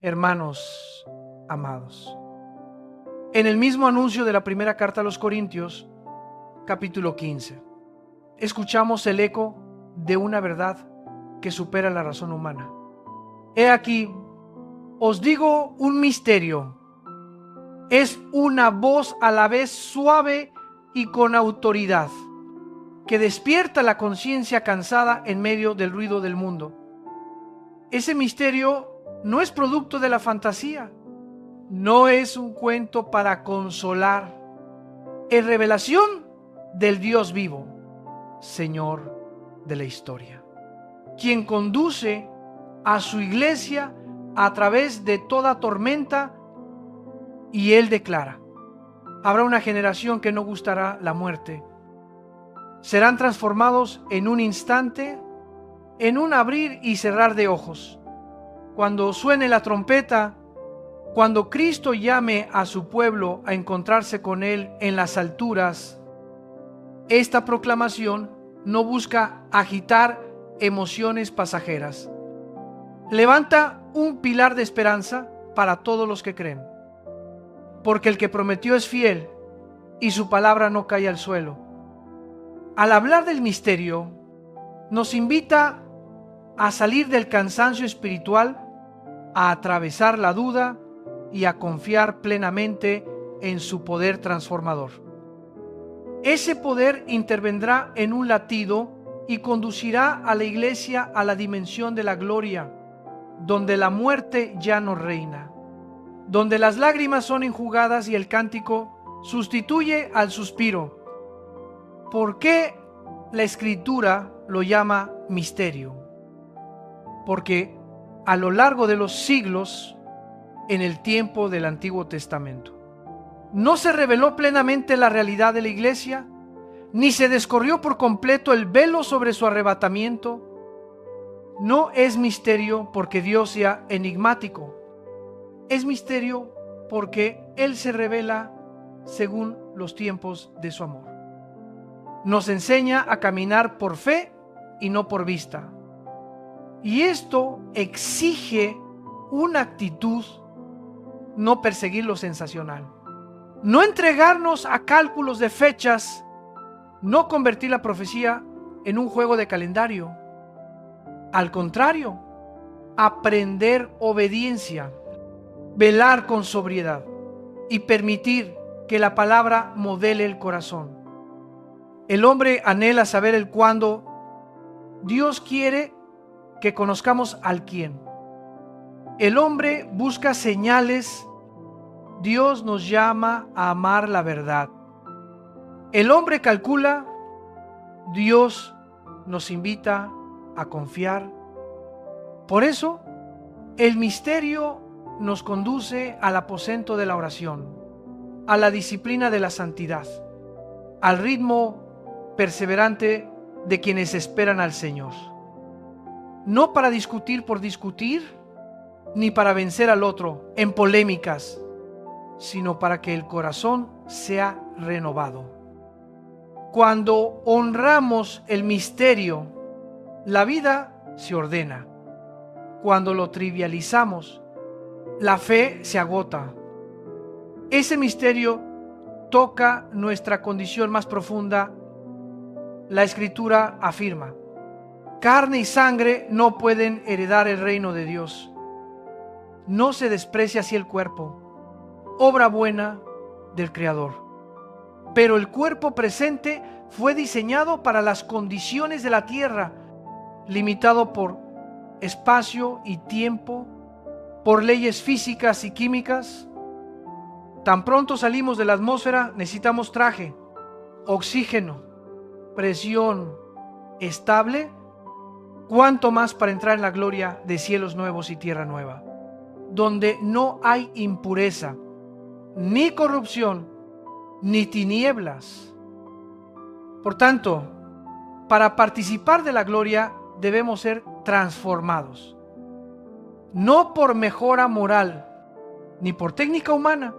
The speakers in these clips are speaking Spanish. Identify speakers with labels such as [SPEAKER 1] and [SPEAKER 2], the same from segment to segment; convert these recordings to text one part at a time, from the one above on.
[SPEAKER 1] Hermanos amados, en el mismo anuncio de la primera carta a los Corintios, capítulo 15, escuchamos el eco de una verdad que supera la razón humana. He aquí, os digo un misterio. Es una voz a la vez suave y con autoridad, que despierta la conciencia cansada en medio del ruido del mundo. Ese misterio no es producto de la fantasía, no es un cuento para consolar, es revelación del Dios vivo, Señor de la historia, quien conduce a su iglesia a través de toda tormenta, y Él declara: habrá una generación que no gustará la muerte. Serán transformados en un instante, en un abrir y cerrar de ojos. Cuando suene la trompeta, cuando Cristo llame a su pueblo a encontrarse con Él en las alturas, esta proclamación no busca agitar emociones pasajeras. Levanta un pilar de esperanza para todos los que creen, porque el que prometió es fiel y su palabra no cae al suelo. Al hablar del misterio, nos invita a salir del cansancio espiritual, a atravesar la duda y a confiar plenamente en su poder transformador. Ese poder intervendrá en un latido y conducirá a la iglesia a la dimensión de la gloria, donde la muerte ya no reina, donde las lágrimas son enjugadas y el cántico sustituye al suspiro. ¿Por qué la Escritura lo llama misterio? Porque a lo largo de los siglos, en el tiempo del Antiguo Testamento, no se reveló plenamente la realidad de la iglesia, ni se descorrió por completo el velo sobre su arrebatamiento. No es misterio porque Dios sea enigmático, es misterio porque Él se revela según los tiempos de su amor. Nos enseña a caminar por fe y no por vista. Y esto exige una actitud: no perseguir lo sensacional, no entregarnos a cálculos de fechas, no convertir la profecía en un juego de calendario. Al contrario, aprender obediencia, velar con sobriedad y permitir que la palabra modele el corazón. El hombre anhela saber el cuándo. Dios quiere que conozcamos al quién. El hombre busca señales. Dios nos llama a amar la verdad. El hombre calcula. Dios nos invita a confiar. Por eso, el misterio nos conduce al aposento de la oración, a la disciplina de la santidad, al ritmo perseverante de quienes esperan al Señor. No para discutir por discutir, ni para vencer al otro en polémicas, sino para que el corazón sea renovado. Cuando honramos el misterio, la vida se ordena. Cuando lo trivializamos, la fe se agota. Ese misterio toca nuestra condición más profunda. La Escritura afirma: carne y sangre no pueden heredar el reino de Dios. No se desprecia así el cuerpo, obra buena del Creador. Pero el cuerpo presente fue diseñado para las condiciones de la tierra, limitado por espacio y tiempo, por leyes físicas y químicas. Tan pronto salimos de la atmósfera, necesitamos traje, oxígeno, presión estable. Cuánto más para entrar en la gloria de cielos nuevos y tierra nueva, donde no hay impureza, ni corrupción, ni tinieblas. Por tanto, para participar de la gloria debemos ser transformados, no por mejora moral, ni por técnica humana,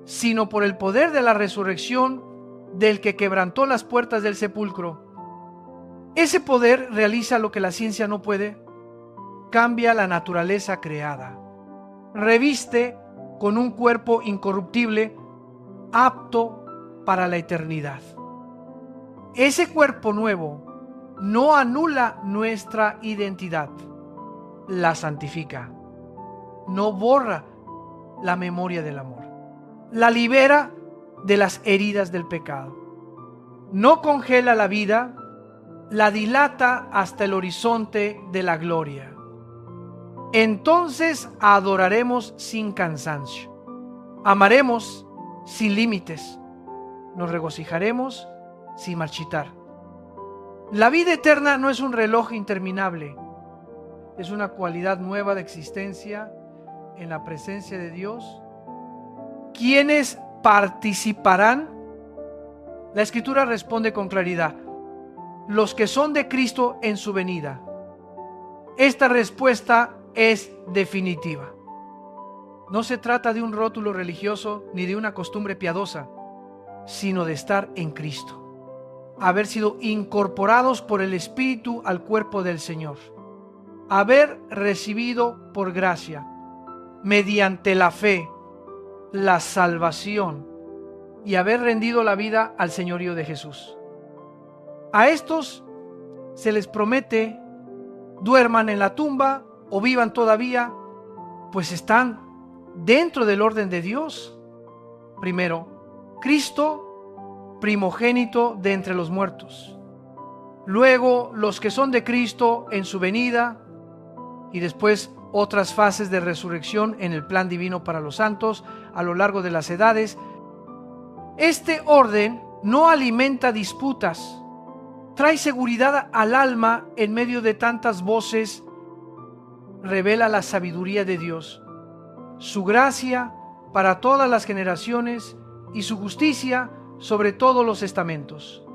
[SPEAKER 1] sino por el poder de la resurrección del que quebrantó las puertas del sepulcro. Ese poder realiza lo que la ciencia no puede: cambia la naturaleza creada, reviste con un cuerpo incorruptible, apto para la eternidad. Ese cuerpo nuevo no anula nuestra identidad, la santifica, no borra la memoria del amor, la libera de las heridas del pecado, no congela la vida, la dilata hasta el horizonte de la gloria. Entonces adoraremos sin cansancio, amaremos sin límites, nos regocijaremos sin marchitar. La vida eterna no es un reloj interminable, es una cualidad nueva de existencia en la presencia de Dios. ¿Quiénes participarán? La Escritura responde con claridad: los que son de Cristo en su venida. Esta respuesta es definitiva. No se trata de un rótulo religioso ni de una costumbre piadosa, sino de estar en Cristo, haber sido incorporados por el Espíritu al cuerpo del Señor, haber recibido por gracia, mediante la fe, la salvación y haber rendido la vida al señorío de Jesús. A estos se les promete: duerman en la tumba o vivan todavía, pues están dentro del orden de Dios. Primero, Cristo, primogénito de entre los muertos. Luego, los que son de Cristo en su venida, y después otras fases de resurrección en el plan divino para los santos a lo largo de las edades. Este orden no alimenta disputas, trae seguridad al alma en medio de tantas voces, revela la sabiduría de Dios, su gracia para todas las generaciones y su justicia sobre todos los estamentos.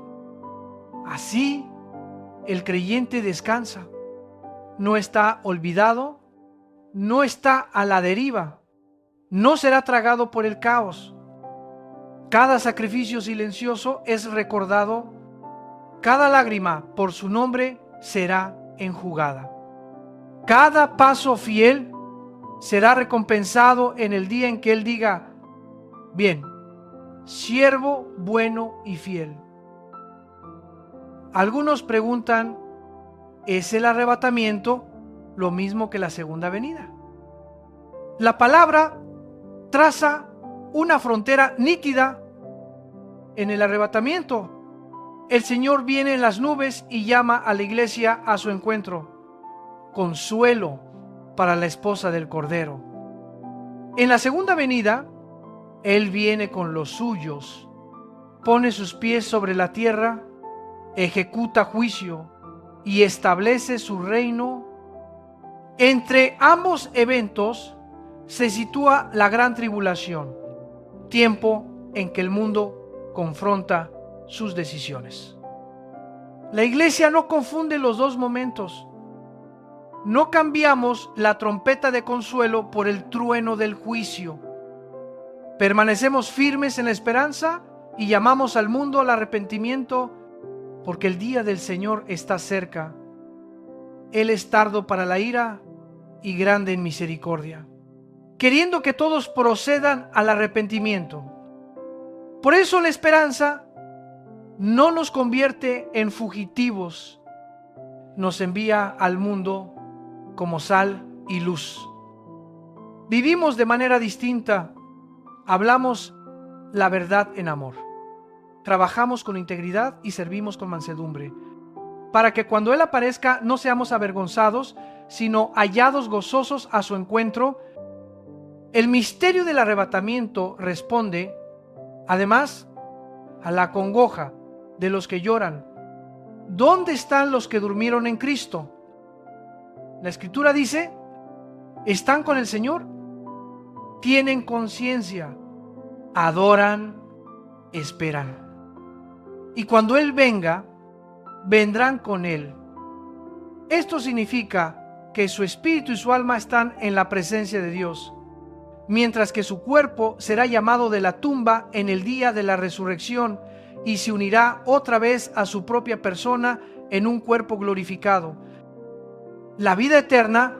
[SPEAKER 1] Así, el creyente descansa, no está olvidado, no está a la deriva, no será tragado por el caos. Cada sacrificio silencioso es recordado, cada lágrima por su nombre será enjugada. Cada paso fiel será recompensado en el día en que Él diga: bien, siervo bueno y fiel. Algunos preguntan: ¿es el arrebatamiento lo mismo que la segunda venida? La palabra traza una frontera nítida en el arrebatamiento. El Señor viene en las nubes y llama a la iglesia a su encuentro. Consuelo para la esposa del Cordero. En la segunda venida, Él viene con los suyos, pone sus pies sobre la tierra, ejecuta juicio y establece su reino. Entre ambos eventos se sitúa la gran tribulación, tiempo en que el mundo confronta sus decisiones. La iglesia no confunde los dos momentos. No cambiamos la trompeta de consuelo por el trueno del juicio. Permanecemos firmes en la esperanza y llamamos al mundo al arrepentimiento, porque el día del Señor está cerca. Él es tardo para la ira y grande en misericordia, queriendo que todos procedan al arrepentimiento. Por eso la esperanza no nos convierte en fugitivos, nos envía al mundo como sal y luz. Vivimos de manera distinta, hablamos la verdad en amor, trabajamos con integridad y servimos con mansedumbre, para que cuando Él aparezca no seamos avergonzados, sino hallados gozosos a su encuentro. El misterio del arrebatamiento responde, además, a la congoja de los que lloran. ¿Dónde están los que durmieron en Cristo? La Escritura dice: están con el Señor, tienen conciencia, adoran, esperan. Y cuando Él venga, vendrán con Él. Esto significa que su espíritu y su alma están en la presencia de Dios, mientras que su cuerpo será llamado de la tumba en el día de la resurrección y se unirá otra vez a su propia persona en un cuerpo glorificado. La vida eterna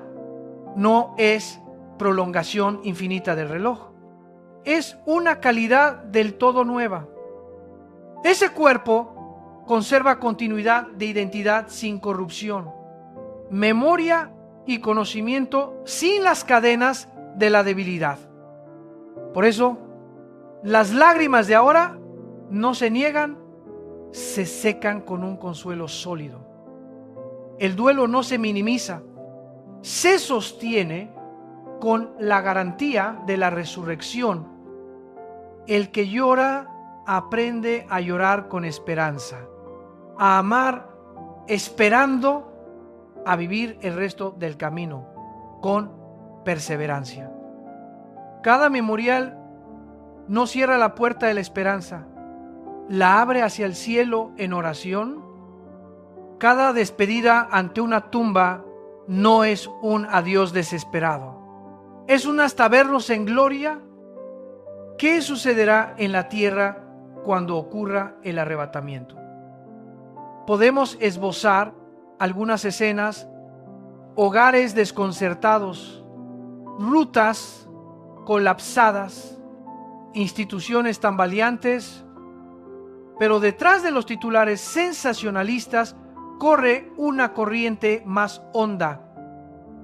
[SPEAKER 1] no es prolongación infinita del reloj. Es una calidad del todo nueva. Ese cuerpo conserva continuidad de identidad sin corrupción, memoria y conocimiento sin las cadenas de la debilidad. Por eso, las lágrimas de ahora no se niegan, se secan con un consuelo sólido. El duelo no se minimiza, se sostiene con la garantía de la resurrección. El que llora aprende a llorar con esperanza, a amar esperando, a vivir el resto del camino con perseverancia. Cada memorial no cierra la puerta de la esperanza, la abre hacia el cielo en oración. Cada despedida ante una tumba no es un adiós desesperado, es un hasta vernos en gloria. ¿Qué sucederá en la tierra cuando ocurra el arrebatamiento? Podemos esbozar algunas escenas: hogares desconcertados, rutas colapsadas, instituciones tambaleantes, pero detrás de los titulares sensacionalistas corre una corriente más honda.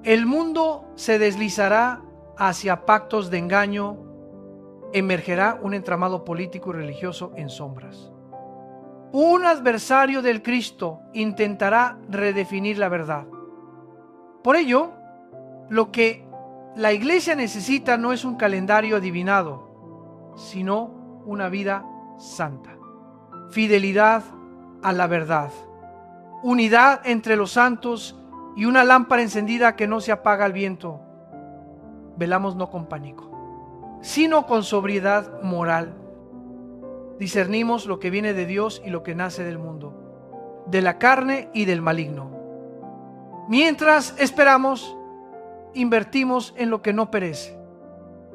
[SPEAKER 1] El mundo se deslizará hacia pactos de engaño, emergerá un entramado político y religioso en sombras. Un adversario del Cristo intentará redefinir la verdad. Por ello, lo que la iglesia necesita no es un calendario adivinado, sino una vida santa. Fidelidad a la verdad, unidad entre los santos y una lámpara encendida que no se apaga al viento. Velamos no con pánico, sino con sobriedad moral. Discernimos lo que viene de Dios y lo que nace del mundo, de la carne y del maligno. Mientras esperamos, invertimos en lo que no perece.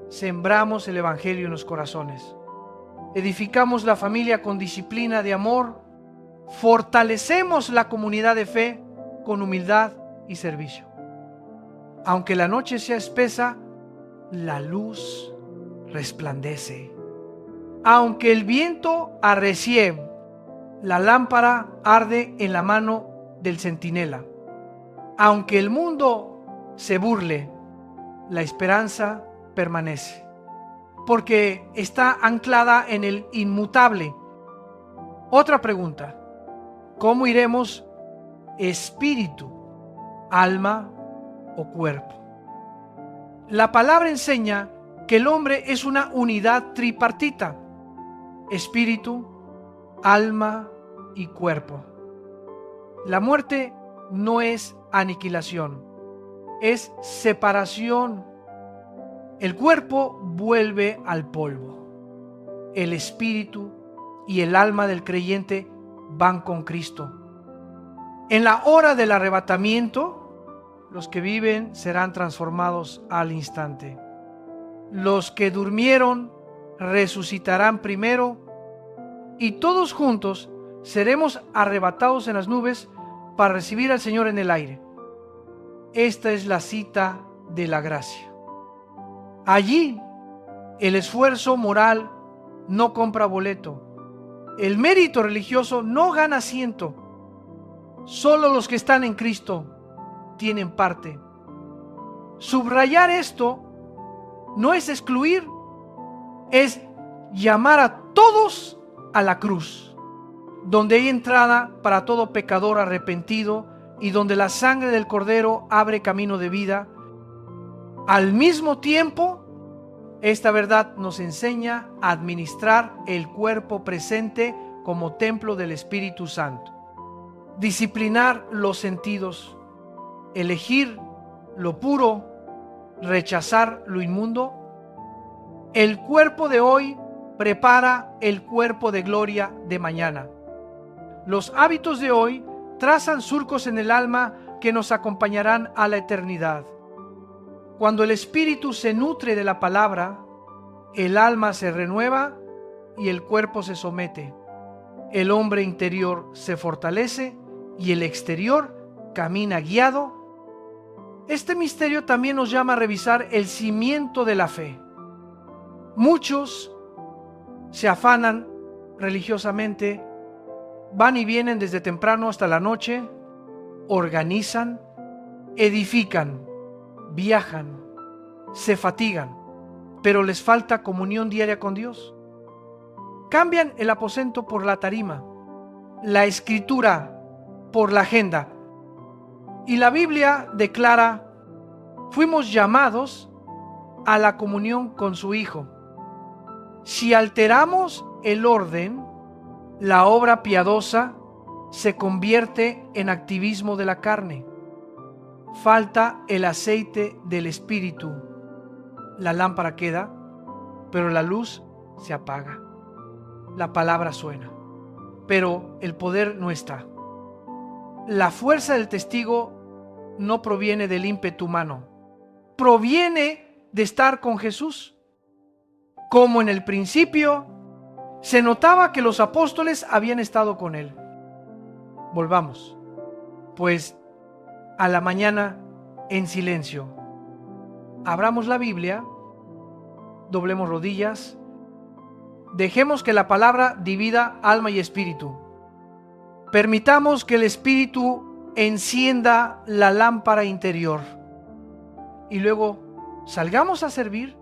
[SPEAKER 1] Sembramos el evangelio en los corazones. Edificamos la familia con disciplina de amor. Fortalecemos la comunidad de fe con humildad y servicio. Aunque la noche sea espesa, la luz resplandece. Aunque el viento arrecie, la lámpara arde en la mano del centinela. Aunque el mundo se burle, la esperanza permanece, porque está anclada en el inmutable. Otra pregunta: ¿cómo iremos espíritu, alma o cuerpo? La palabra enseña que el hombre es una unidad tripartita: espíritu, alma y cuerpo. La muerte no es aniquilación, es separación. El cuerpo vuelve al polvo. El espíritu y el alma del creyente van con Cristo. En la hora del arrebatamiento, los que viven serán transformados al instante. Los que durmieron resucitarán primero, y todos juntos seremos arrebatados en las nubes para recibir al Señor en el aire. Esta es la cita de la gracia. Allí el esfuerzo moral no compra boleto. El mérito religioso no gana asiento. Solo los que están en Cristo tienen parte. Subrayar esto no es excluir, es llamar a todos a la cruz, donde hay entrada para todo pecador arrepentido y donde la sangre del Cordero abre camino de vida. Al mismo tiempo, esta verdad nos enseña a administrar el cuerpo presente como templo del Espíritu Santo, disciplinar los sentidos, elegir lo puro, rechazar lo inmundo. El cuerpo de hoy prepara el cuerpo de gloria de mañana. Los hábitos de hoy trazan surcos en el alma que nos acompañarán a la eternidad. Cuando el espíritu se nutre de la palabra, el alma se renueva y el cuerpo se somete. El hombre interior se fortalece y el exterior camina guiado Este misterio también nos llama a revisar el cimiento de la fe. Muchos se afanan religiosamente, van y vienen desde temprano hasta la noche, organizan, edifican, viajan, se fatigan, pero les falta comunión diaria con Dios. Cambian el aposento por la tarima, la escritura por la agenda. Y la Biblia declara: fuimos llamados a la comunión con su Hijo. Si alteramos el orden, la obra piadosa se convierte en activismo de la carne. Falta el aceite del Espíritu. La lámpara queda, pero la luz se apaga. La palabra suena, pero el poder no está. La fuerza del testigo no proviene del ímpetu humano, proviene de estar con Jesús. Como en el principio, se notaba que los apóstoles habían estado con él. Volvamos, pues, a la mañana en silencio. Abramos la Biblia, doblemos rodillas, dejemos que la palabra divida alma y espíritu. Permitamos que el Espíritu encienda la lámpara interior y luego salgamos a servir.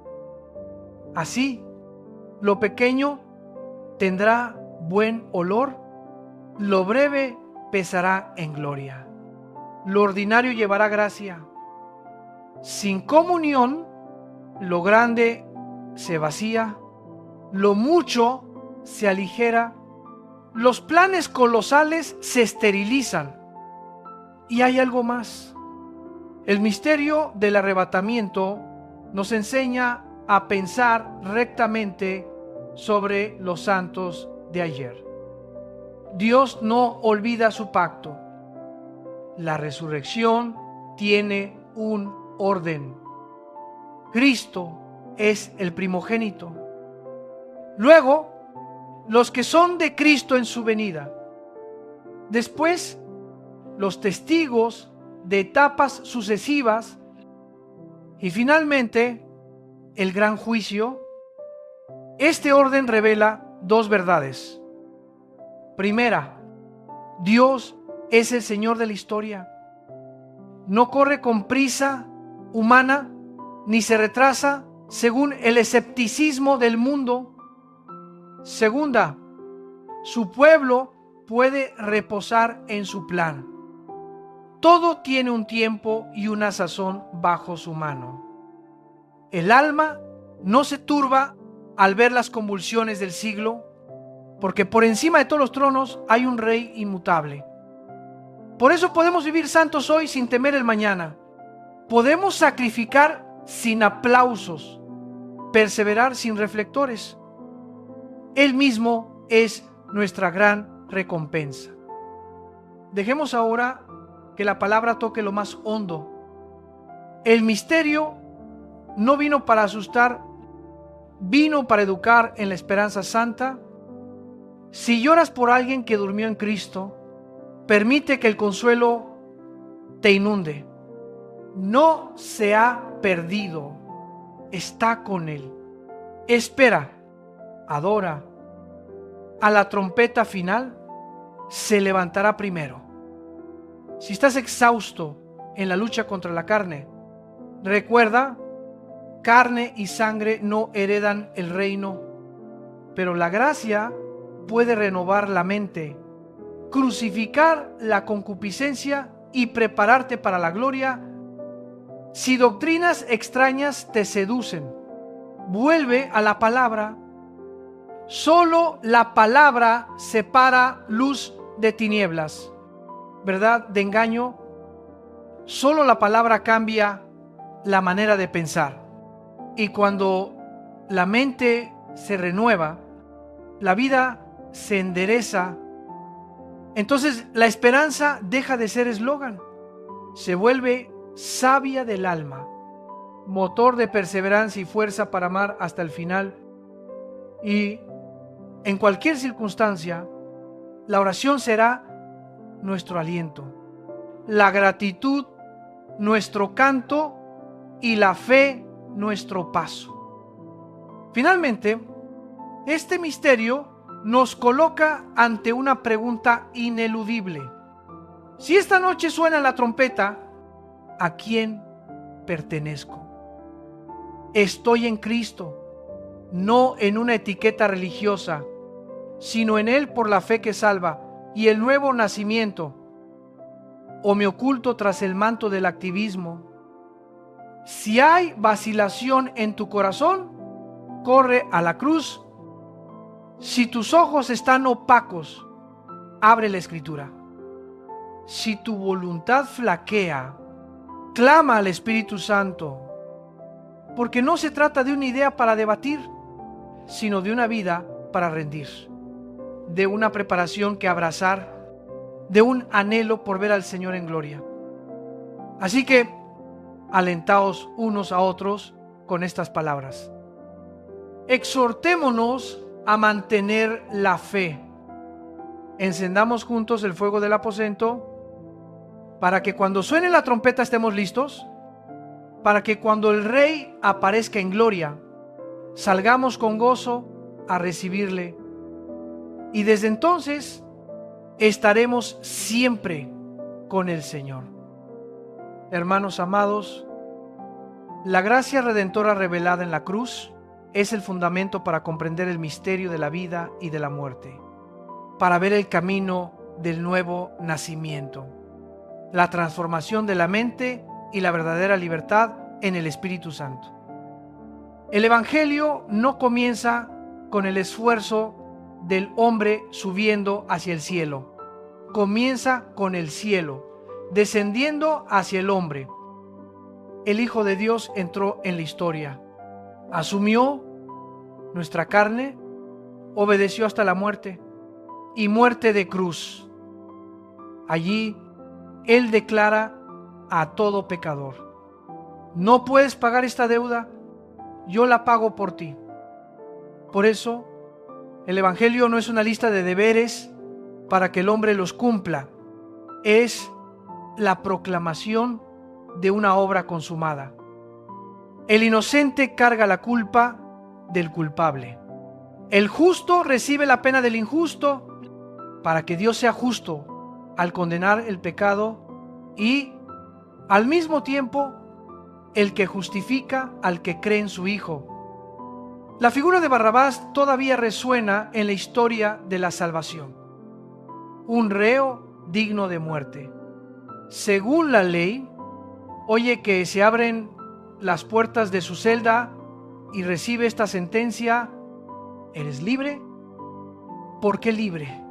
[SPEAKER 1] Así, lo pequeño tendrá buen olor, lo breve pesará en gloria, lo ordinario llevará gracia. Sin comunión, lo grande se vacía, lo mucho se aligera, los planes colosales se esterilizan. Y hay algo más. El misterio del arrebatamiento nos enseña a pensar rectamente sobre los santos de ayer. Dios no olvida su pacto. La resurrección tiene un orden. Cristo es el primogénito. Luego, los que son de Cristo en su venida. Después, los testigos de etapas sucesivas. Y finalmente, el gran juicio. Este orden revela dos verdades. Primera, Dios es el Señor de la historia. No corre con prisa humana, ni se retrasa según el escepticismo del mundo. Segunda, su pueblo puede reposar en su plan. Todo tiene un tiempo y una sazón bajo su mano. El alma no se turba al ver las convulsiones del siglo, porque por encima de todos los tronos hay un rey inmutable. Por eso podemos vivir santos hoy sin temer el mañana. Podemos sacrificar sin aplausos, perseverar sin reflectores. Él mismo es nuestra gran recompensa. Dejemos ahora que la palabra toque lo más hondo. El misterio no vino para asustar, vino para educar en la esperanza santa. Si lloras por alguien que durmió en Cristo, permite que el consuelo te inunde. No se ha perdido, está con Él. Espera, adora. A la trompeta final se levantará primero. Si estás exhausto en la lucha contra la carne, recuerda, carne y sangre no heredan el reino, pero la gracia puede renovar la mente, crucificar la concupiscencia y prepararte para la gloria. Si doctrinas extrañas te seducen, vuelve a la palabra. Solo la palabra separa luz de tinieblas, verdad de engaño. Solo la palabra cambia la manera de pensar. Y cuando la mente se renueva, la vida se endereza. Entonces la esperanza deja de ser eslogan, se vuelve savia del alma, motor de perseverancia y fuerza para amar hasta el final. Y en cualquier circunstancia, la oración será nuestro aliento. La gratitud nuestro canto y la fe nuestro paso. Finalmente, este misterio nos coloca ante una pregunta ineludible. Si esta noche suena la trompeta, ¿a quién pertenezco? Estoy en Cristo, no en una etiqueta religiosa, sino en Él por la fe que salva y el nuevo nacimiento. ¿O me oculto tras el manto del activismo? Si hay vacilación en tu corazón, corre a la cruz. Si tus ojos están opacos, abre la Escritura. Si tu voluntad flaquea, clama al Espíritu Santo, porque no se trata de una idea para debatir, sino de una vida para rendir, de una preparación que abrazar, de un anhelo por ver al Señor en gloria. Así que, alentaos unos a otros con estas palabras. Exhortémonos a mantener la fe. Encendamos juntos el fuego del aposento para que cuando suene la trompeta estemos listos, para que cuando el Rey aparezca en gloria, salgamos con gozo a recibirle. Y desde entonces estaremos siempre con el Señor. Hermanos amados, la gracia redentora revelada en la cruz es el fundamento para comprender el misterio de la vida y de la muerte, para ver el camino del nuevo nacimiento, la transformación de la mente y la verdadera libertad en el Espíritu Santo. El Evangelio no comienza con el esfuerzo del hombre subiendo hacia el cielo, comienza con el cielo, descendiendo hacia el hombre. El Hijo de Dios entró en la historia, asumió nuestra carne, obedeció hasta la muerte y muerte de cruz. Allí Él declara a todo pecador: no puedes pagar esta deuda, yo la pago por ti. Por eso, el Evangelio no es una lista de deberes para que el hombre los cumpla, es la proclamación de una obra consumada. El inocente carga la culpa del culpable. El justo recibe la pena del injusto para que Dios sea justo al condenar el pecado y, al mismo tiempo, el que justifica al que cree en su Hijo. La figura de Barrabás todavía resuena en la historia de la salvación. Un reo digno de muerte. Según la ley, oye que se abren las puertas de su celda y recibe esta sentencia: ¿eres libre? ¿Por qué libre?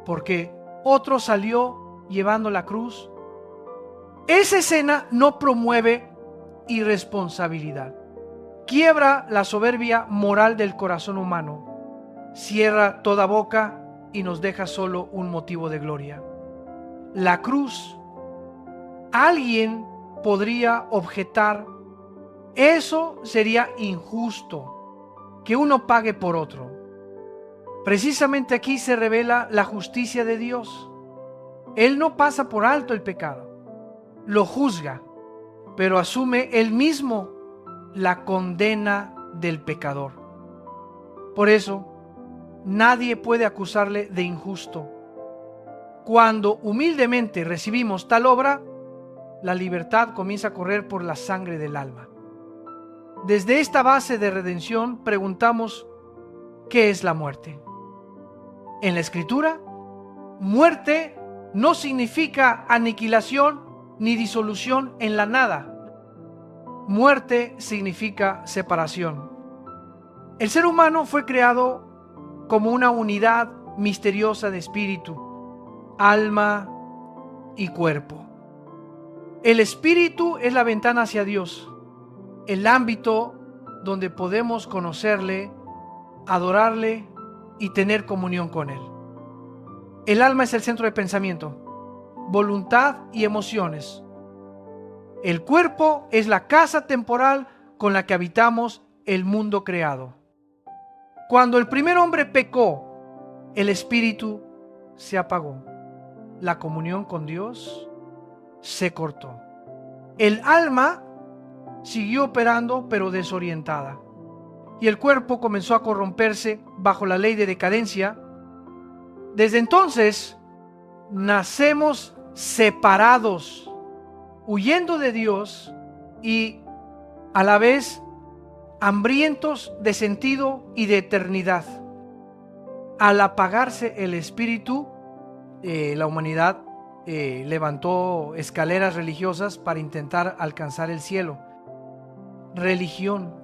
[SPEAKER 1] Porque otro salió llevando la cruz. Esa escena no promueve irresponsabilidad. Quiebra la soberbia moral del corazón humano. Cierra toda boca y nos deja solo un motivo de gloria: la cruz. Alguien podría objetar: eso sería injusto, que uno pague por otro. Precisamente aquí se revela la justicia de Dios. Él no pasa por alto el pecado, lo juzga, pero asume él mismo la condena del pecador. Por eso, nadie puede acusarle de injusto. Cuando humildemente recibimos tal obra, la libertad comienza a correr por la sangre del alma. Desde esta base de redención preguntamos: ¿qué es la muerte? En la Escritura, muerte no significa aniquilación ni disolución en la nada. Muerte significa separación. El ser humano fue creado como una unidad misteriosa de espíritu, alma y cuerpo. El espíritu es la ventana hacia Dios, el ámbito donde podemos conocerle, adorarle y tener comunión con Él. El alma es el centro de pensamiento, voluntad y emociones. El cuerpo es la casa temporal con la que habitamos el mundo creado. Cuando el primer hombre pecó, el espíritu se apagó. La comunión con Dios se cortó. El alma siguió operando pero desorientada, y el cuerpo comenzó a corromperse bajo la ley de decadencia. Desde entonces nacemos separados, huyendo de Dios y a la vez hambrientos de sentido y de eternidad. Al apagarse el espíritu, la humanidad levantó escaleras religiosas para intentar alcanzar el cielo. Religión,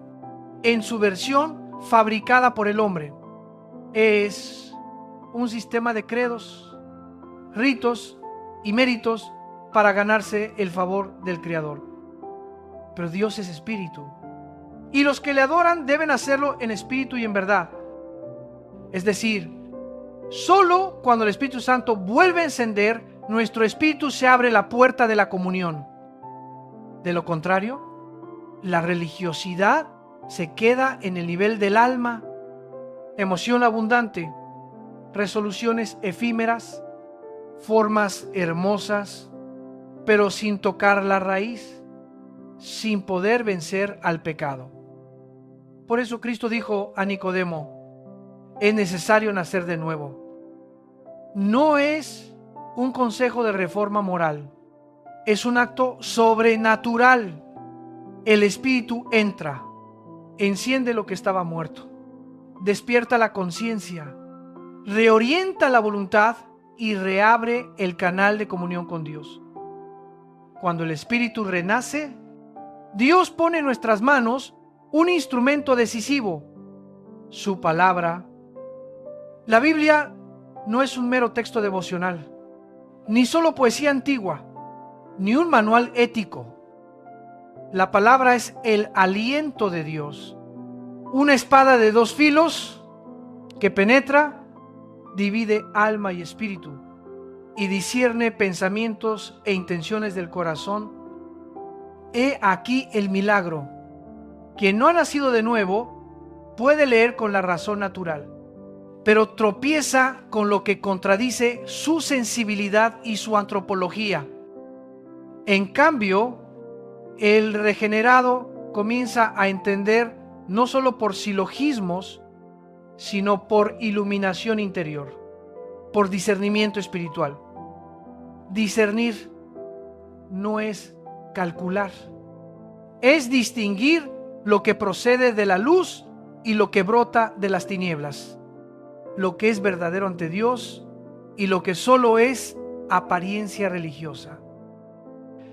[SPEAKER 1] en su versión fabricada por el hombre, es un sistema de credos, ritos y méritos para ganarse el favor del Creador. Pero Dios es espíritu, y los que le adoran deben hacerlo en espíritu y en verdad. Es decir, solo cuando el Espíritu Santo vuelve a encender, nuestro espíritu se abre la puerta de la comunión. De lo contrario, la religiosidad se queda en el nivel del alma, emoción abundante, resoluciones efímeras, formas hermosas, pero sin tocar la raíz, sin poder vencer al pecado. Por eso Cristo dijo a Nicodemo: es necesario nacer de nuevo. No es un consejo de reforma moral, es un acto sobrenatural. El Espíritu entra, enciende lo que estaba muerto, despierta la conciencia, reorienta la voluntad y reabre el canal de comunión con Dios. Cuando el Espíritu renace, Dios pone en nuestras manos un instrumento decisivo: su palabra. La Biblia no es un mero texto devocional, ni solo poesía antigua, ni un manual ético. La palabra es el aliento de Dios, una espada de dos filos que penetra, divide alma y espíritu y discierne pensamientos e intenciones del corazón. He aquí el milagro. Quien no ha nacido de nuevo puede leer con la razón natural, pero tropieza con lo que contradice su sensibilidad y su antropología. En cambio, el regenerado comienza a entender no solo por silogismos, sino por iluminación interior, por discernimiento espiritual. Discernir no es calcular, es distinguir lo que procede de la luz y lo que brota de las tinieblas, lo que es verdadero ante Dios y lo que solo es apariencia religiosa.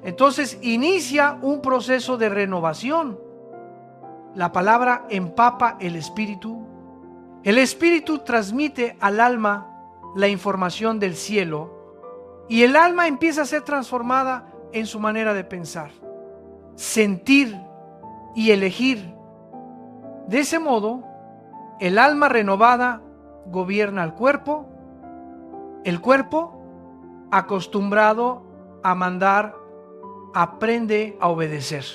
[SPEAKER 1] Entonces inicia un proceso de renovación. La palabra empapa el espíritu. El espíritu transmite al alma la información del cielo y el alma empieza a ser transformada en su manera de pensar, sentir y elegir. De ese modo, el alma renovada gobierna al cuerpo, el cuerpo, acostumbrado a mandar, aprende a obedecer.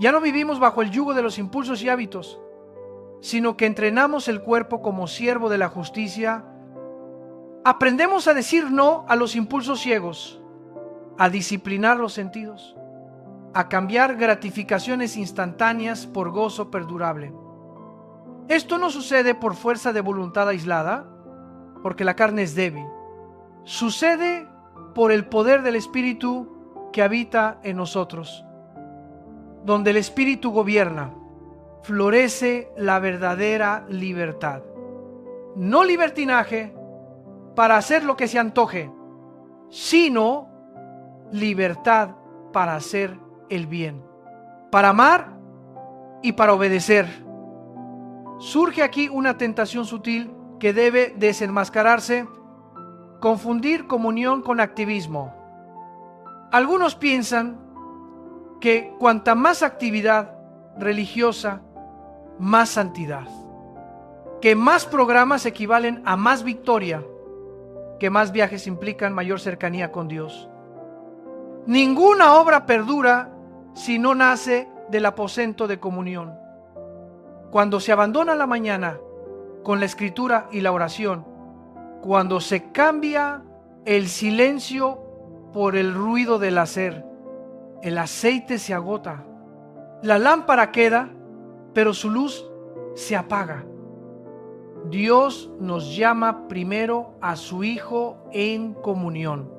[SPEAKER 1] Ya no vivimos bajo el yugo de los impulsos y hábitos, sino que entrenamos el cuerpo como siervo de la justicia. Aprendemos a decir no a los impulsos ciegos, a disciplinar los sentidos, a cambiar gratificaciones instantáneas por gozo perdurable. Esto no sucede por fuerza de voluntad aislada, porque la carne es débil. Sucede por el poder del Espíritu que habita en nosotros. Donde el Espíritu gobierna, florece la verdadera libertad. No libertinaje para hacer lo que se antoje, sino libertad para hacer el bien, para amar y para obedecer. Surge aquí una tentación sutil que debe desenmascararse: confundir comunión con activismo. Algunos piensan que cuanta más actividad religiosa, más santidad, que más programas equivalen a más victoria, que más viajes implican mayor cercanía con Dios. Ninguna obra perdura si no nace del aposento de comunión. Cuando se abandona la mañana con la escritura y la oración, cuando se cambia el silencio por el ruido del hacer, el aceite se agota, la lámpara queda, pero su luz se apaga. Dios nos llama primero a su Hijo en comunión,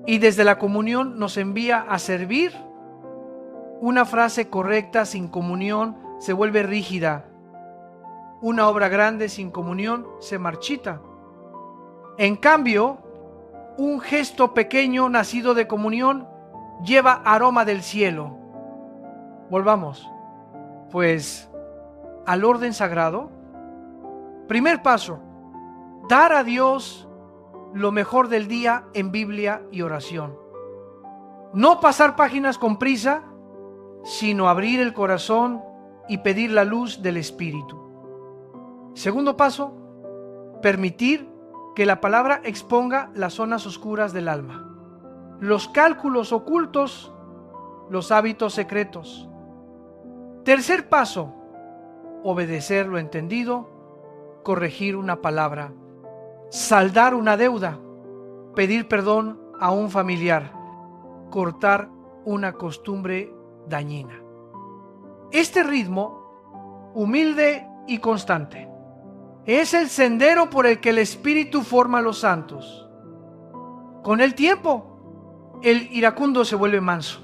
[SPEAKER 1] y desde la comunión nos envía a servir. Una frase correcta sin comunión se vuelve rígida. Una obra grande sin comunión se marchita. En cambio, un gesto pequeño nacido de comunión lleva aroma del cielo. Volvamos, pues, al orden sagrado. Primer paso: dar a Dios lo mejor del día en Biblia y oración. No pasar páginas con prisa, sino abrir el corazón y pedir la luz del Espíritu. Segundo paso: permitir que la palabra exponga las zonas oscuras del alma, los cálculos ocultos, los hábitos secretos. Tercer paso: obedecer lo entendido, corregir una palabra, saldar una deuda, pedir perdón a un familiar, cortar una costumbre dañina. Este ritmo, humilde y constante, es el sendero por el que el Espíritu forma a los santos. Con el tiempo, el iracundo se vuelve manso,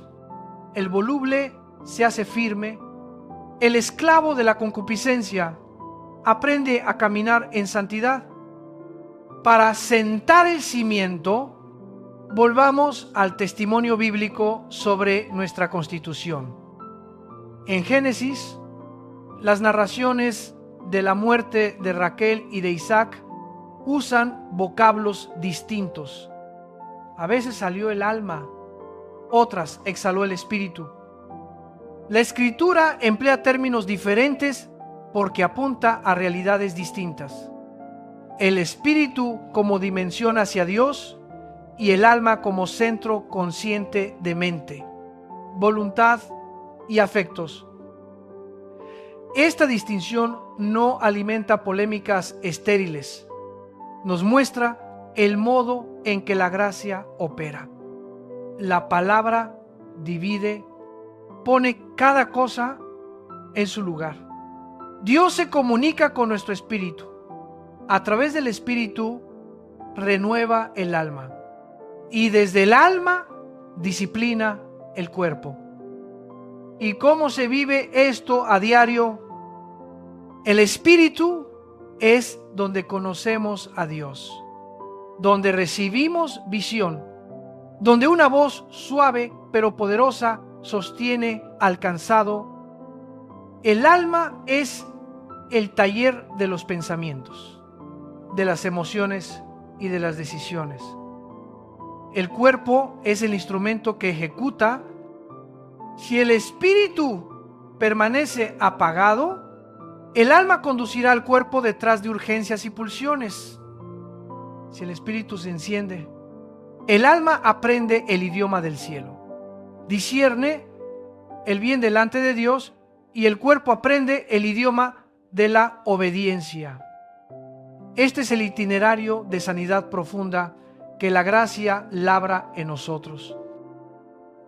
[SPEAKER 1] el voluble se hace firme, el esclavo de la concupiscencia aprende a caminar en santidad. Para sentar el cimiento, volvamos al testimonio bíblico sobre nuestra constitución. En Génesis, las narraciones de la muerte de Raquel y de Isaac usan vocablos distintos. A veces salió el alma, otras exhaló el espíritu. La Escritura emplea términos diferentes porque apunta a realidades distintas. El espíritu como dimensión hacia Dios y el alma como centro consciente de mente, voluntad y afectos. Esta distinción no alimenta polémicas estériles, nos muestra el modo en que la gracia opera. La palabra divide, pone cada cosa en su lugar. Dios se comunica con nuestro espíritu. A través del espíritu renueva el alma y desde el alma disciplina el cuerpo. ¿Y cómo se vive esto a diario? El espíritu es donde conocemos a Dios, donde recibimos visión, donde una voz suave pero poderosa sostiene al cansado. El alma es el taller de los pensamientos, de las emociones y de las decisiones. El cuerpo es el instrumento que ejecuta. Si el espíritu permanece apagado, el alma conducirá al cuerpo detrás de urgencias y pulsiones. Si el espíritu se enciende, el alma aprende el idioma del cielo, discierne el bien delante de Dios y el cuerpo aprende el idioma de la obediencia. Este es el itinerario de sanidad profunda que la gracia labra en nosotros.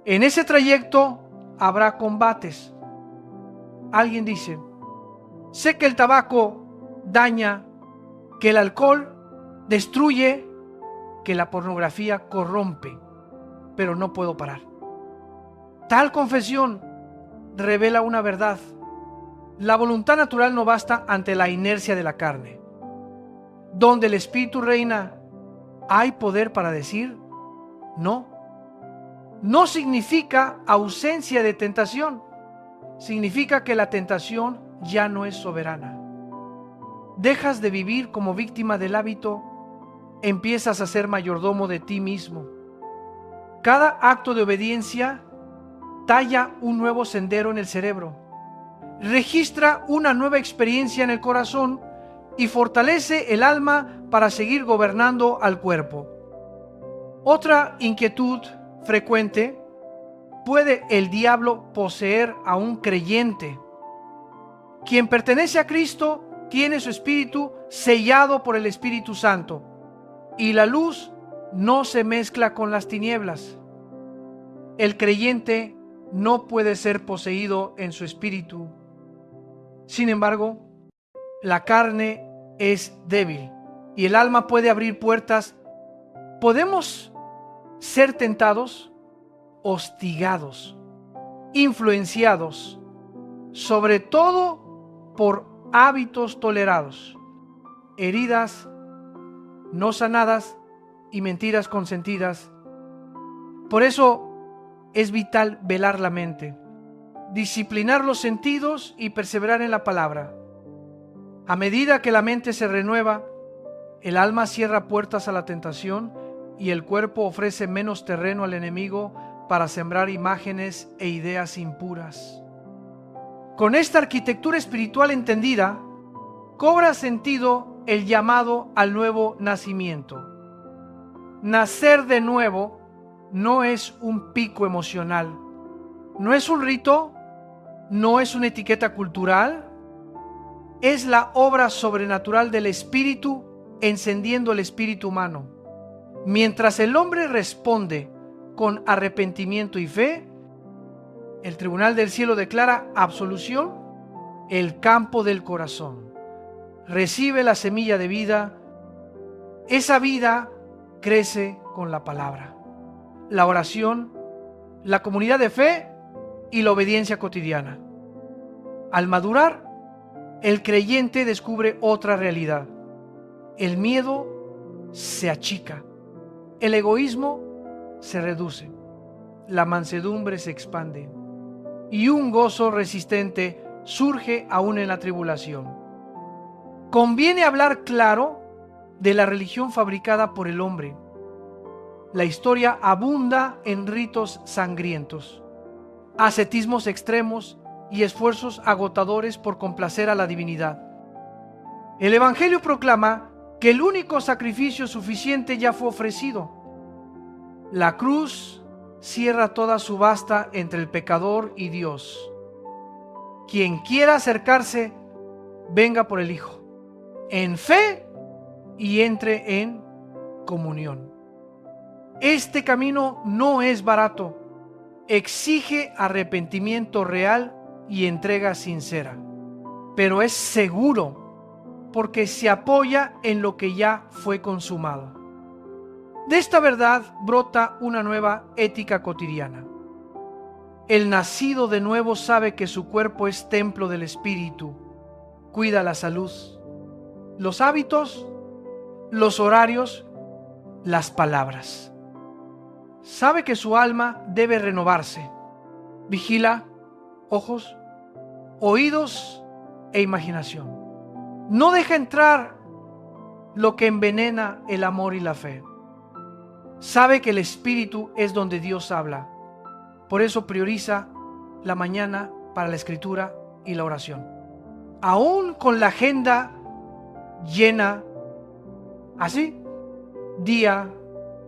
[SPEAKER 1] En ese trayecto habrá combates. Alguien dice: sé que el tabaco daña, que el alcohol destruye, que la pornografía corrompe, pero no puedo parar. Tal confesión revela una verdad. La voluntad natural no basta ante la inercia de la carne. Donde el espíritu reina, ¿hay poder para decir no? No significa ausencia de tentación, significa que la tentación ya no es soberana. Dejas de vivir como víctima del hábito, empiezas a ser mayordomo de ti mismo. Cada acto de obediencia talla un nuevo sendero en el cerebro, registra una nueva experiencia en el corazón y fortalece el alma para seguir gobernando al cuerpo. Otra inquietud frecuente: ¿puede el diablo poseer a un creyente? Quien pertenece a Cristo tiene su espíritu sellado por el Espíritu Santo, y la luz no se mezcla con las tinieblas. El creyente no puede ser poseído en su espíritu. Sin embargo, la carne es débil y el alma puede abrir puertas. Podemos ser tentados, hostigados, influenciados, sobre todo por hábitos tolerados, heridas no sanadas y mentiras consentidas. Por eso es vital velar la mente, disciplinar los sentidos y perseverar en la palabra. A medida que la mente se renueva, el alma cierra puertas a la tentación y el cuerpo ofrece menos terreno al enemigo para sembrar imágenes e ideas impuras. Con esta arquitectura espiritual entendida, cobra sentido el llamado al nuevo nacimiento. Nacer de nuevo no es un pico emocional, no es un rito, no es una etiqueta cultural, es la obra sobrenatural del Espíritu encendiendo el espíritu humano. Mientras el hombre responde con arrepentimiento y fe, el tribunal del cielo declara absolución, el campo del corazón recibe la semilla de vida. Esa vida crece con la palabra, la oración, la comunidad de fe y la obediencia cotidiana. Al madurar, el creyente descubre otra realidad. El miedo se achica, el egoísmo se reduce, la mansedumbre se expande y un gozo resistente surge aún en la tribulación. Conviene hablar claro de la religión fabricada por el hombre. La historia abunda en ritos sangrientos, ascetismos extremos y esfuerzos agotadores por complacer a la divinidad. El Evangelio proclama que el único sacrificio suficiente ya fue ofrecido. La cruz cierra toda subasta entre el pecador y Dios. Quien quiera acercarse, venga por el Hijo, en fe y entre en comunión. Este camino no es barato, exige arrepentimiento real y entrega sincera, pero es seguro porque se apoya en lo que ya fue consumado. De esta verdad brota una nueva ética cotidiana. El nacido de nuevo sabe que su cuerpo es templo del Espíritu, cuida la salud, los hábitos, los horarios, las palabras. Sabe que su alma debe renovarse. Vigila ojos, oídos e imaginación. No deja entrar lo que envenena el amor y la fe. Sabe que el Espíritu es donde Dios habla. Por eso prioriza la mañana para la escritura y la oración. Aún con la agenda llena, así, día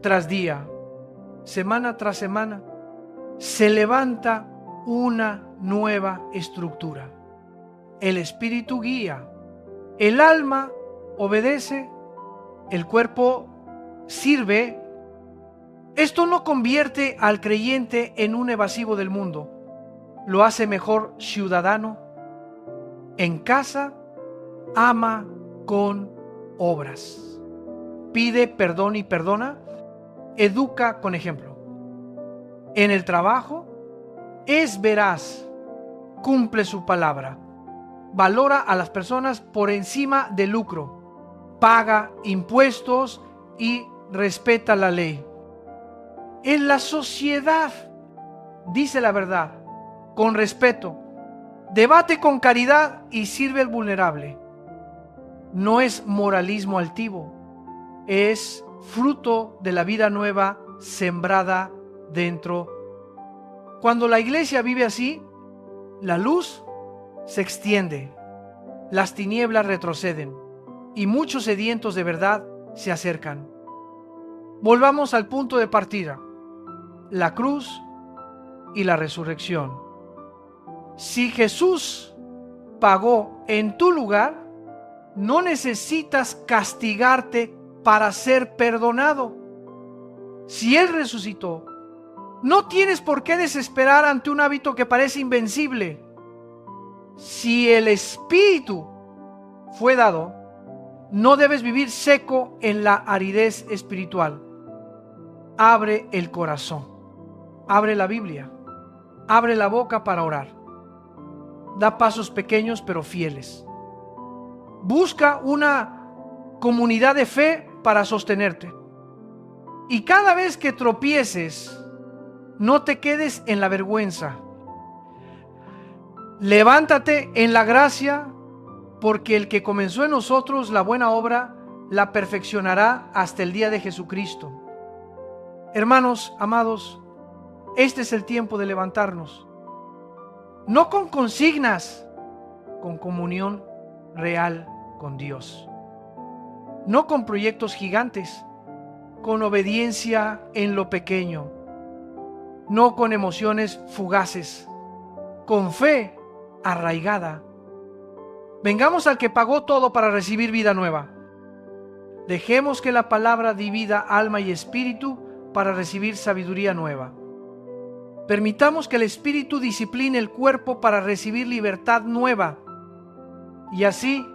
[SPEAKER 1] tras día, semana tras semana, se levanta una nueva estructura. El Espíritu guía, el alma obedece, el cuerpo sirve. Esto no convierte al creyente en un evasivo del mundo, lo hace mejor ciudadano. En casa, ama con obras. Pide perdón y perdona, educa con ejemplo. En el trabajo, es veraz, cumple su palabra, valora a las personas por encima del lucro, paga impuestos y respeta la ley. En la sociedad, dice la verdad, con respeto, debate con caridad y sirve al vulnerable. No es moralismo altivo, es fruto de la vida nueva sembrada dentro. Cuando la iglesia vive así, la luz se extiende, las tinieblas retroceden y muchos sedientos de verdad se acercan. Volvamos al punto de partida, la cruz y la resurrección. Si Jesús pagó en tu lugar, no necesitas castigarte para ser perdonado. Si Él resucitó, No tienes por qué desesperar ante un hábito que parece invencible. Si el Espíritu fue dado, no debes vivir seco en la aridez espiritual. Abre el corazón, abre la Biblia, abre la boca para orar. Da pasos pequeños pero fieles. Busca una comunidad de fe para sostenerte. Y cada vez que tropieces, no te quedes en la vergüenza. Levántate en la gracia, porque el que comenzó en nosotros la buena obra, la perfeccionará hasta el día de Jesucristo. Hermanos, amados, este es el tiempo de levantarnos. No con consignas, con comunión real con Dios. No con proyectos gigantes, con obediencia en lo pequeño. No con emociones fugaces, con fe arraigada. Vengamos al que pagó todo para recibir vida nueva. Dejemos que la palabra divida alma y espíritu para recibir sabiduría nueva. Permitamos que el Espíritu discipline el cuerpo para recibir libertad nueva. Y así,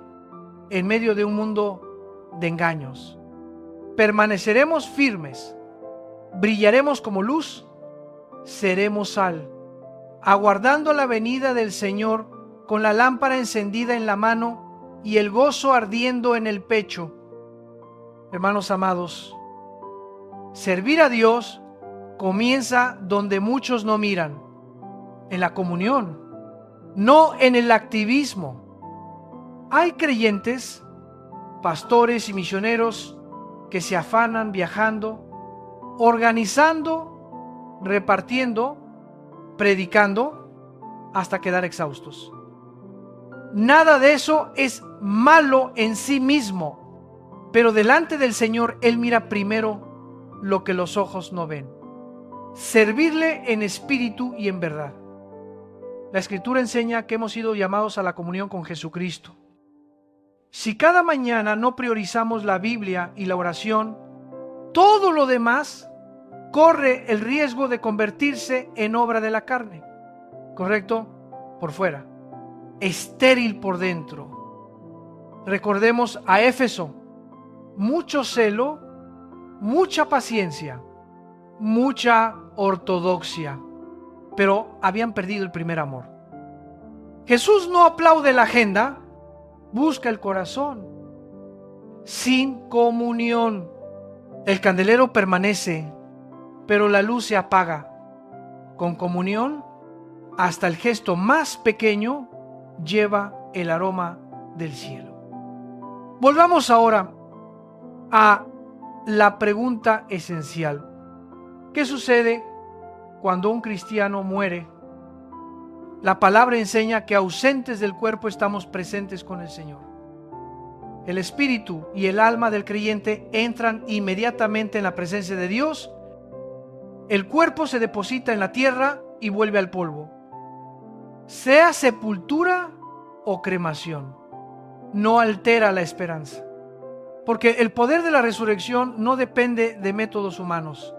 [SPEAKER 1] en medio de un mundo de engaños, permaneceremos firmes, brillaremos como luz, seremos sal, aguardando la venida del Señor con la lámpara encendida en la mano y el gozo ardiendo en el pecho. Hermanos amados, servir a Dios comienza donde muchos no miran, en la comunión, no en el activismo. Hay creyentes, pastores y misioneros que se afanan viajando, organizando, repartiendo, predicando, hasta quedar exhaustos. Nada de eso es malo en sí mismo, pero delante del Señor Él mira primero lo que los ojos no ven. Servirle en espíritu y en verdad. La Escritura enseña que hemos sido llamados a la comunión con Jesucristo. Si cada mañana no priorizamos la Biblia y la oración, todo lo demás corre el riesgo de convertirse en obra de la carne. ¿Correcto? Por fuera. Estéril por dentro. Recordemos a Éfeso. Mucho celo, mucha paciencia, mucha ortodoxia, pero habían perdido el primer amor. Jesús no aplaude la agenda, busca el corazón. Sin comunión, el candelero permanece, pero la luz se apaga. Con comunión, hasta el gesto más pequeño lleva el aroma del cielo. Volvamos ahora a la pregunta esencial. ¿Qué sucede cuando un cristiano muere? La palabra enseña que ausentes del cuerpo estamos presentes con el Señor. El espíritu y el alma del creyente entran inmediatamente en la presencia de Dios. El cuerpo se deposita en la tierra y vuelve al polvo. Sea sepultura o cremación, no altera la esperanza. Porque el poder de la resurrección no depende de métodos humanos.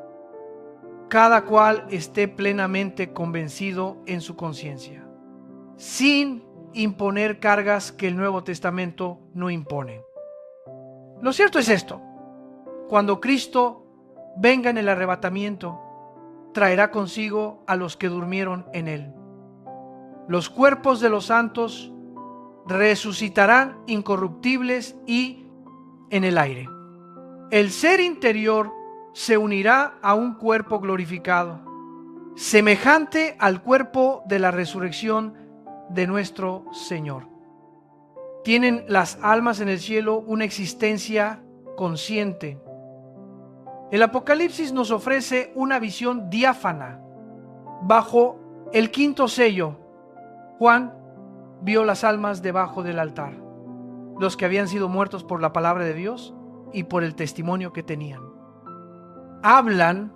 [SPEAKER 1] Cada cual esté plenamente convencido en su conciencia, sin imponer cargas que el Nuevo Testamento no impone. Lo cierto es esto: cuando Cristo venga en el arrebatamiento, traerá consigo a los que durmieron en Él. Los cuerpos de los santos resucitarán incorruptibles y en el aire. El ser interior se unirá a un cuerpo glorificado, semejante al cuerpo de la resurrección de nuestro Señor. Tienen las almas en el cielo una existencia consciente. El Apocalipsis nos ofrece una visión diáfana. Bajo el quinto sello, Juan vio las almas debajo del altar, los que habían sido muertos por la palabra de Dios y por el testimonio que tenían. Hablan,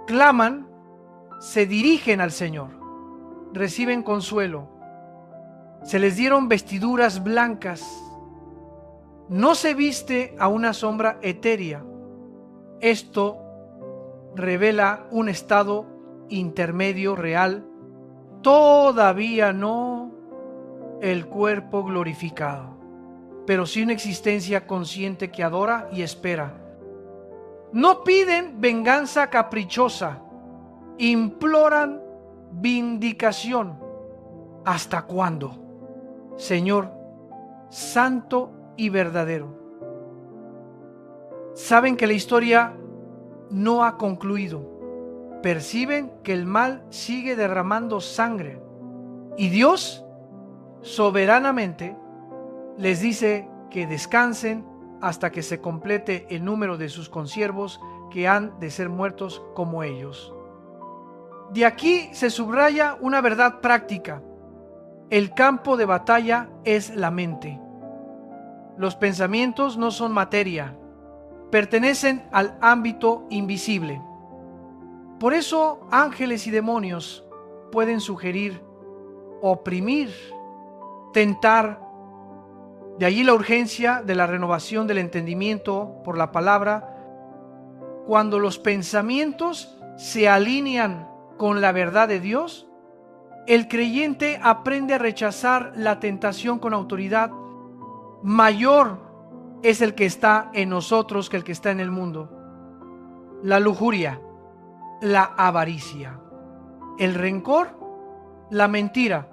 [SPEAKER 1] claman, se dirigen al Señor, reciben consuelo. Se les dieron vestiduras blancas. No se viste a una sombra etérea. Esto revela un estado intermedio real, todavía no el cuerpo glorificado, pero sí una existencia consciente que adora y espera. No piden venganza caprichosa, imploran vindicación. ¿Hasta cuándo, Señor, santo y verdadero? Saben que la historia no ha concluido. Perciben que el mal sigue derramando sangre. Y Dios, soberanamente, les dice que descansen hasta que se complete el número de sus consiervos que han de ser muertos como ellos. De aquí se subraya una verdad práctica. El campo de batalla es la mente. Los pensamientos no son materia, pertenecen al ámbito invisible. Por eso ángeles y demonios pueden sugerir, oprimir, tentar. De allí la urgencia de la renovación del entendimiento por la palabra. Cuando los pensamientos se alinean con la verdad de Dios, el creyente aprende a rechazar la tentación con autoridad. Mayor es el que está en nosotros que el que está en el mundo. La lujuria, la avaricia, el rencor, la mentira,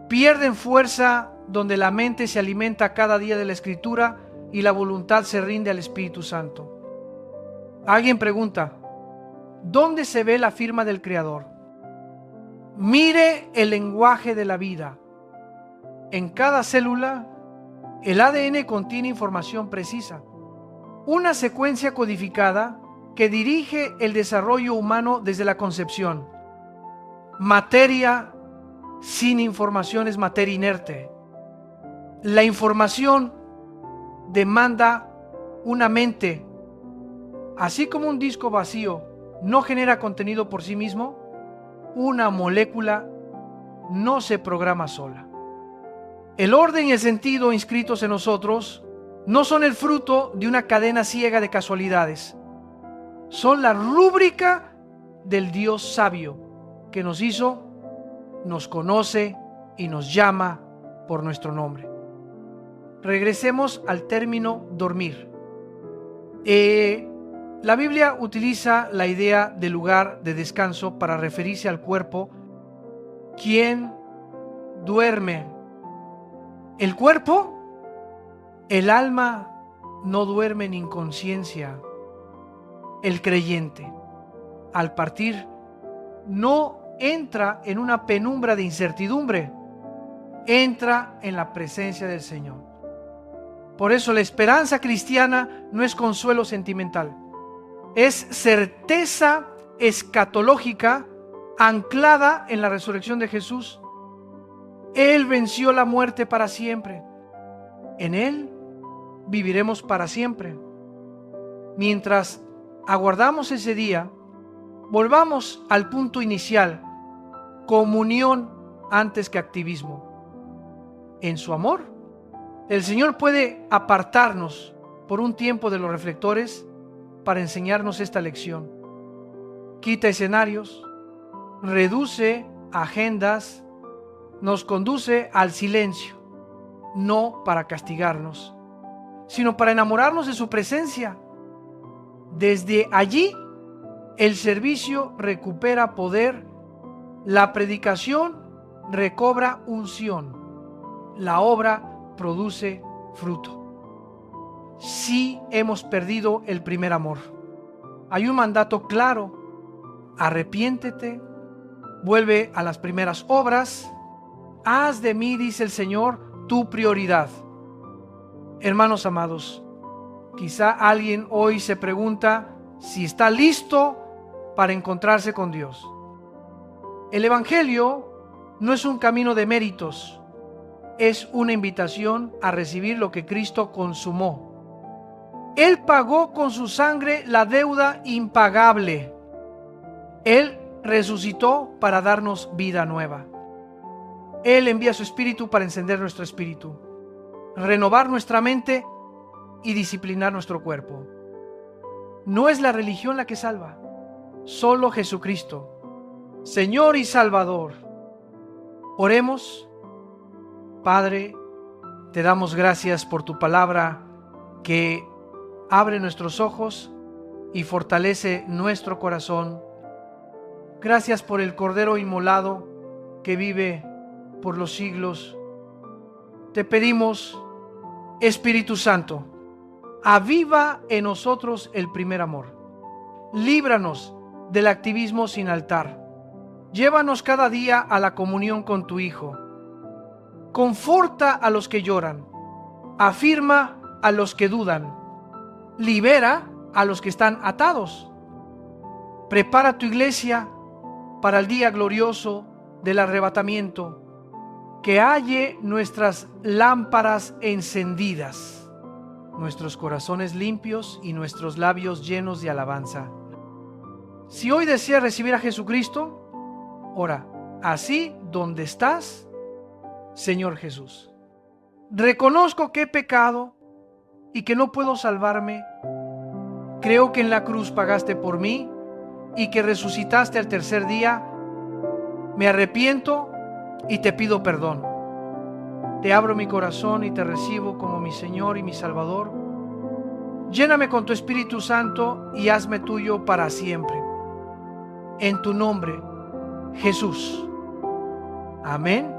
[SPEAKER 1] pierden fuerza donde la mente se alimenta cada día de la Escritura y la voluntad se rinde al Espíritu Santo. Alguien pregunta, ¿dónde se ve la firma del Creador? Mire el lenguaje de la vida. En cada célula, el ADN contiene información precisa, una secuencia codificada que dirige el desarrollo humano desde la concepción. Materia sin información es materia inerte. La información demanda una mente. Así como un disco vacío no genera contenido por sí mismo, una molécula no se programa sola. El orden y el sentido inscritos en nosotros no son el fruto de una cadena ciega de casualidades. Son la rúbrica del Dios sabio que nos hizo, nos conoce y nos llama por nuestro nombre. Regresemos al término dormir. La Biblia utiliza la idea de lugar de descanso para referirse al cuerpo. ¿Quién duerme? ¿El cuerpo? El alma no duerme en inconsciencia. El creyente, al partir, no entra en una penumbra de incertidumbre, entra en la presencia del Señor. Por eso la esperanza cristiana no es consuelo sentimental, es certeza escatológica anclada en la resurrección de Jesús. Él venció la muerte para siempre. En Él viviremos para siempre. Mientras aguardamos ese día, volvamos al punto inicial: comunión antes que activismo. En su amor, el Señor puede apartarnos por un tiempo de los reflectores para enseñarnos esta lección. Quita escenarios, reduce agendas, nos conduce al silencio, no para castigarnos, sino para enamorarnos de su presencia. Desde allí, el servicio recupera poder, la predicación recobra unción, la obra produce fruto. Sí hemos perdido el primer amor. Hay un mandato claro: arrepiéntete, vuelve a las primeras obras, haz de mí, dice el Señor, tu prioridad. Hermanos amados, quizá alguien hoy se pregunta si está listo para encontrarse con Dios. El Evangelio no es un camino de méritos, es una invitación a recibir lo que Cristo consumó. Él pagó con su sangre la deuda impagable. Él resucitó para darnos vida nueva. Él envía su Espíritu para encender nuestro espíritu, renovar nuestra mente y disciplinar nuestro cuerpo. No es la religión la que salva, solo Jesucristo. Señor y Salvador. Oremos. Padre, te damos gracias por tu palabra que abre nuestros ojos y fortalece nuestro corazón. Gracias por el Cordero inmolado que vive por los siglos. Te pedimos, Espíritu Santo, aviva en nosotros el primer amor. Líbranos del activismo sin altar. Llévanos cada día a la comunión con tu Hijo. Conforta a los que lloran. Afirma a los que dudan. Libera a los que están atados. Prepara tu iglesia para el día glorioso del arrebatamiento. Que halle nuestras lámparas encendidas, nuestros corazones limpios y nuestros labios llenos de alabanza. Si hoy deseas recibir a Jesucristo, ora así donde estás: Señor Jesús, reconozco que he pecado y que no puedo salvarme. Creo que en la cruz pagaste por mí y que resucitaste al tercer día. Me arrepiento y te pido perdón. Te abro mi corazón y te recibo como mi Señor y mi Salvador. Lléname con tu Espíritu Santo y hazme tuyo para siempre. En tu nombre, Jesús. Amén